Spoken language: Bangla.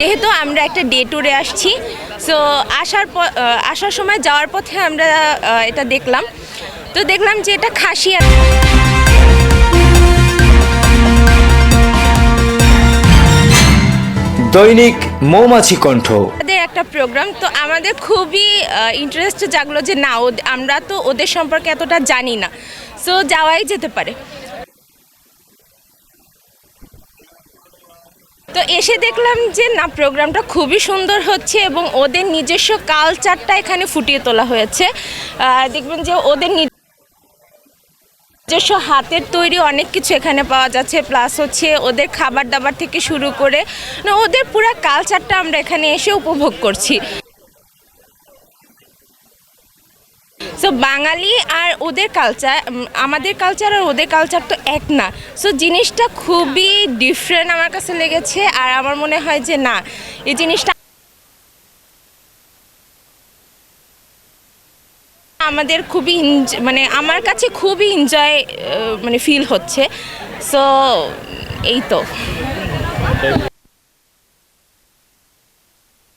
যেহেতু আমরা একটা ডে ট্যুরে আসছি, সো আসার সময় যাওয়ার পথে আমরা এটা দেখলাম যে এটা খাসিয়া দৈনিক মৌমাছি কণ্ঠ। আমাদের একটা প্রোগ্রাম, তো আমাদের খুবই ইন্টারেস্ট জাগলো যে না আমরা তো ওদের সম্পর্কে এতটা জানি না, সো যাওয়াই যেতে পারে। তো এসে দেখলাম যে না, প্রোগ্রামটা খুবই সুন্দর হচ্ছে এবং ওদের নিজস্ব কালচারটা এখানে ফুটিয়ে তোলা হয়েছে। দেখবেন যে ওদের নিজস্ব হাতের তৈরি অনেক কিছু এখানে পাওয়া যাচ্ছে, প্লাস হচ্ছে ওদের খাবার দাবার থেকে শুরু করে ওদের পুরো কালচারটা আমরা এখানে এসে উপভোগ করছি। সো বাঙালি আর ওদের কালচার, আমাদের কালচার আর ওদের কালচার তো এক না, সো জিনিসটা খুবই ডিফারেন্ট আমার কাছে লেগেছে। আর আমার মনে হয় যে না, এই জিনিসটা আমাদের খুবই মানে আমার কাছে খুবই এনজয় মানে ফিল হচ্ছে। সো এই তো।